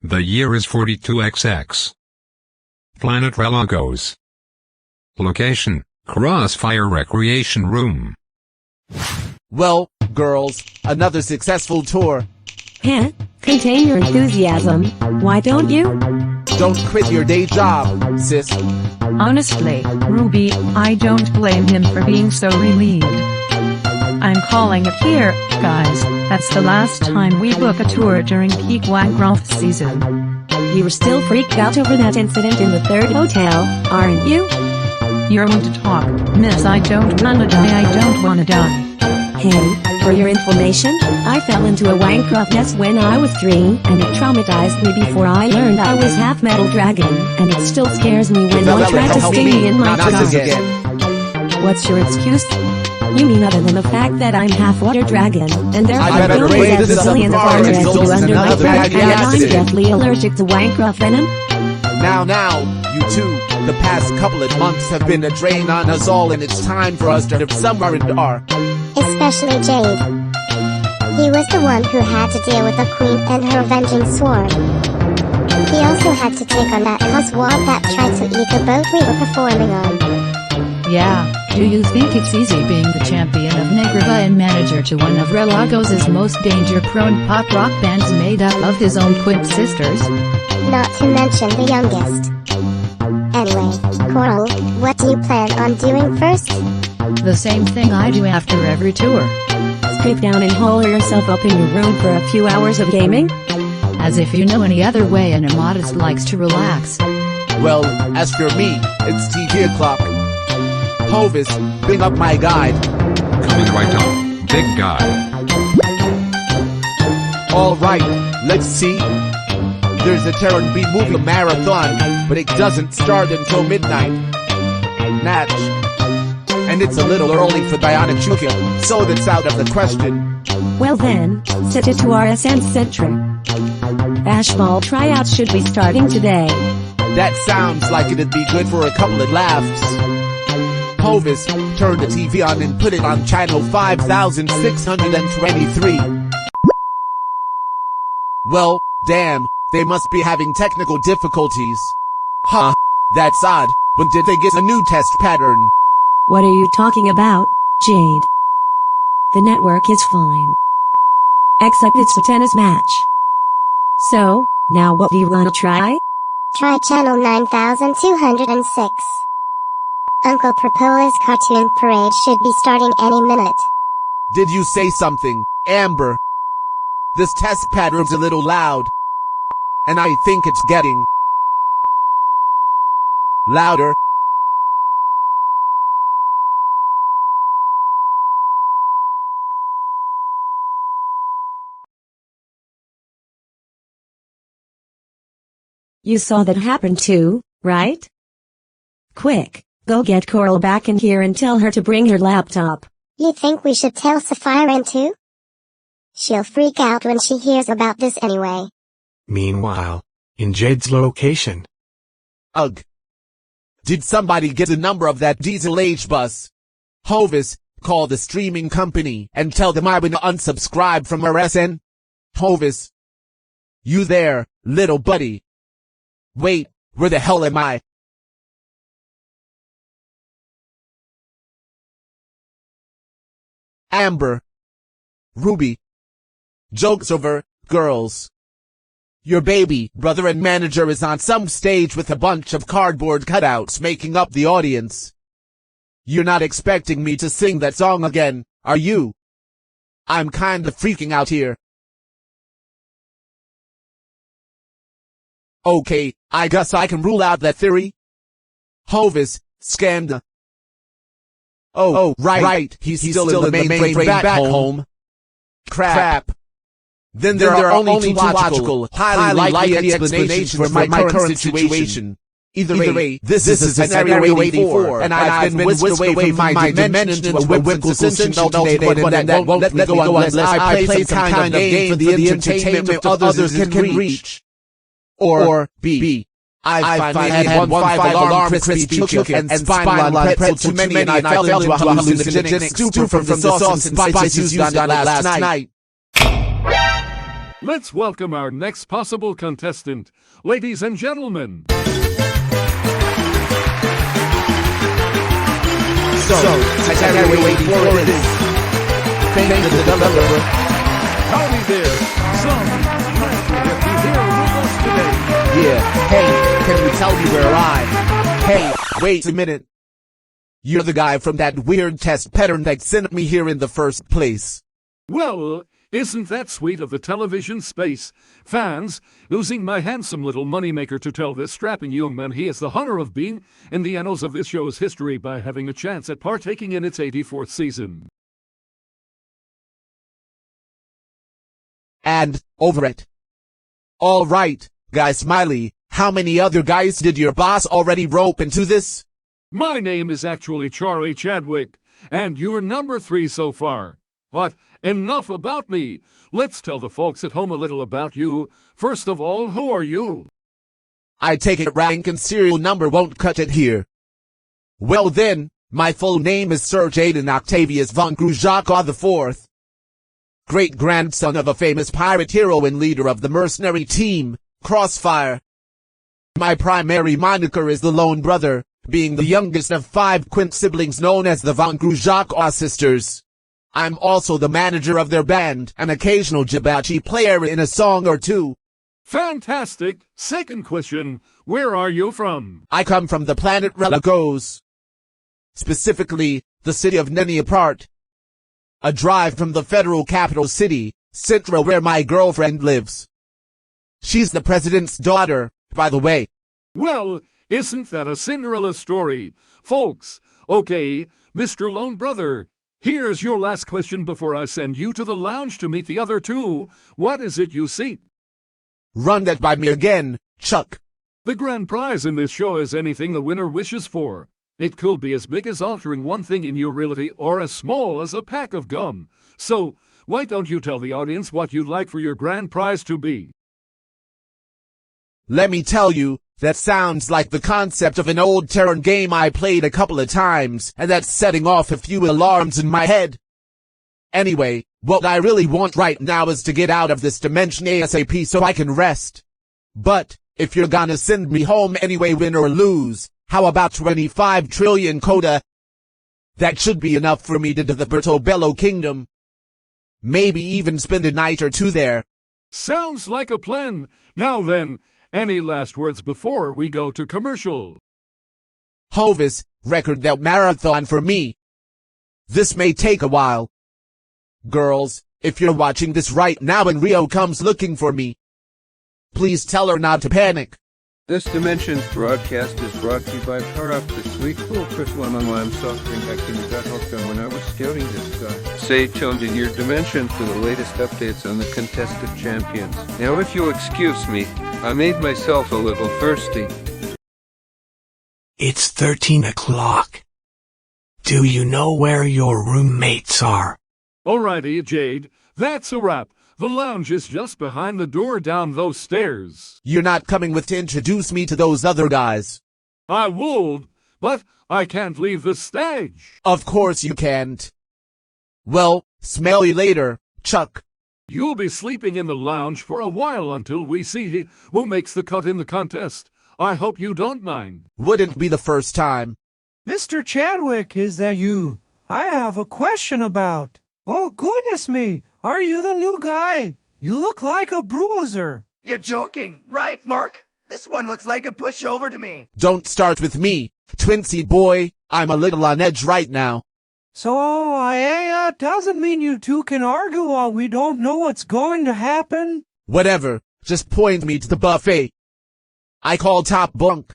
The year is 42XX. Planet Relagos. Location, Crossfire Recreation Room. Well, girls, another successful tour. Heh, contain your enthusiasm, why don't you? Don't quit your day job, sis. Honestly, Ruby, I don't blame him for being so relieved. I'm calling it here, guys. That's the last time we book a tour during peak Wangroth season. You were still freaked out over that incident in the third hotel, aren't you? You're one to talk, miss. I don't wanna die, I don't wanna die. Hey, for your information, I fell into a Wangroth nest when I was 3, and it traumatized me before I learned I was half metal dragon, and it still scares me when one tries to sting me in my trunk. What's your excuse? You mean other than the fact that I'm half water dragon, and there are billions and billions of armor to under my throat, and I'm deathly allergic to Wangroth venom? Now, you two, the past couple of months have been a drain on us all, and it's time for us to live somewhere in our... Especially Jade. He was the one who had to deal with the queen and her avenging swarm. He also had to take on that coswab that tried to eat the boat we were performing on. Yeah, do you think it's easy being the champion of Negreva and manager to one of Relagos' most danger-prone pop rock bands made up of his own Quint sisters? Not to mention the youngest. Anyway, Coral, what do you plan on doing first? The same thing I do after every tour. Strip down and hole yourself up in your room for a few hours of gaming? As if you know any other way an immodest likes to relax. Well, as for me, it's TV o'clock. Hovis, bring up my guide. Coming right up, big guy. Alright, let's see. There's a Terran B movie marathon, but it doesn't start until midnight. Natch. And it's a little early for Bionic Chuka, so that's out of the question. Well then, set it to RSN Centric. Bashball tryouts should be starting today. That sounds like it'd be good for a couple of laughs. Hovis, turn the TV on and put it on channel 5623. Well, damn, they must be having technical difficulties. Huh, that's odd. When did they get a new test pattern? What are you talking about, Jade? The network is fine. Except it's a tennis match. So, now what do you wanna try? Try channel 9206. Uncle Propola's cartoon parade should be starting any minute. Did you say something, Amber? This test pattern's a little loud. And I think it's getting louder. You saw that happen too, right? Quick, go get Coral back in here and tell her to bring her laptop. You think we should tell Sapphire too? She'll freak out when she hears about this anyway. Meanwhile, in Jade's location. Ugh. Did somebody get a number of that diesel H-bus? Hovis, call the streaming company and tell them I would unsubscribe from RSN. Hovis. You there, little buddy? Wait, where the hell am I? Amber. Ruby. Joke's over, girls. Your baby brother and manager is on some stage with a bunch of cardboard cutouts making up the audience. You're not expecting me to sing that song again, are you? I'm kinda freaking out here. Okay, I guess I can rule out that theory. Hovis, scanned the... Oh, right, he's still in the main train back home. Crap. Then there are only two logical, highly likely explanations for my current situation. Either way, this is scenario 84, and I've been whisked away from my dimension into a whimsical sensation alternator that won't let me go unless I play some kind of game for the entertainment others can reach. Or B. I finally had one 5-alarm crispy chicken and spinal pretzel too many, and I fell into a hallucinogenic stupor from the sauce and spices used on it last night. Let's welcome our next possible contestant, ladies and gentlemen. So, waiting for this. Thank the developer. Howdy there, some glad to have you here with us today. Yeah, hey, can you tell me where Hey, wait a minute. You're the guy from that weird test pattern that sent me here in the first place. Well, isn't that sweet of the television space fans, losing my handsome little moneymaker to tell this strapping young man he is the honor of being in the annals of this show's history by having a chance at partaking in its 84th season. And, over it. Alright, Guy Smiley, how many other guys did your boss already rope into this? My name is actually Charlie Chadwick, and you're number 3 so far. But enough about me. Let's tell the folks at home a little about you. First of all, who are you? I take it rank and serial number won't cut it here. Well then, my full name is Sir Jaden Octavius von Grujac IV. Great-grandson of a famous pirate hero and leader of the mercenary team, Crossfire. My primary moniker is the Lone Brother, being the youngest of 5 quint siblings known as the von Grujac sisters. I'm also the manager of their band, an occasional Jibachi player in a song or two. Fantastic! Second question, where are you from? I come from the planet Relagos. Specifically, the city of Neniapart. A drive from the federal capital city, Sintra, where my girlfriend lives. She's the president's daughter, by the way. Well, isn't that a Cinderella story? Folks, okay, Mr. Lone Brother, here's your last question before I send you to the lounge to meet the other two. What is it you seek? Run that by me again, Chuck. The grand prize in this show is anything the winner wishes for. It could be as big as altering one thing in your reality or as small as a pack of gum. So, why don't you tell the audience what you'd like for your grand prize to be? Let me tell you, that sounds like the concept of an old Terran game I played a couple of times, and that's setting off a few alarms in my head. Anyway, what I really want right now is to get out of this dimension ASAP so I can rest. But, if you're gonna send me home anyway, win or lose, how about 25 trillion coda? That should be enough for me to the Portobello Kingdom. Maybe even spend a night or two there. Sounds like a plan. Now then, any last words before we go to commercial? Hovis, record that marathon for me. This may take a while. Girls, if you're watching this right now and Rio comes looking for me, please tell her not to panic. This Dimensions broadcast is brought to you by Product, the sweet cool crystal lime soft drink I got hooked on when I was scouting this guy. Stay tuned in your dimension for the latest updates on the contested champions. Now if you'll excuse me, I made myself a little thirsty. It's 13 o'clock. Do you know where your roommates are? Alrighty, Jade, that's a wrap. The lounge is just behind the door down those stairs. You're not coming with to introduce me to those other guys. I would, but I can't leave the stage. Of course you can't. Well, smell you later, Chuck. You'll be sleeping in the lounge for a while until we see who makes the cut in the contest. I hope you don't mind. Wouldn't be the first time. Mr. Chadwick, is that you? I have a question about. Oh, goodness me. Are you the new guy? You look like a bruiser. You're joking, right, Marc? This one looks like a pushover to me. Don't start with me, Twinsie boy. I'm a little on edge right now. So, doesn't mean you two can argue while we don't know what's going to happen? Whatever, just point me to the buffet. I call top bunk.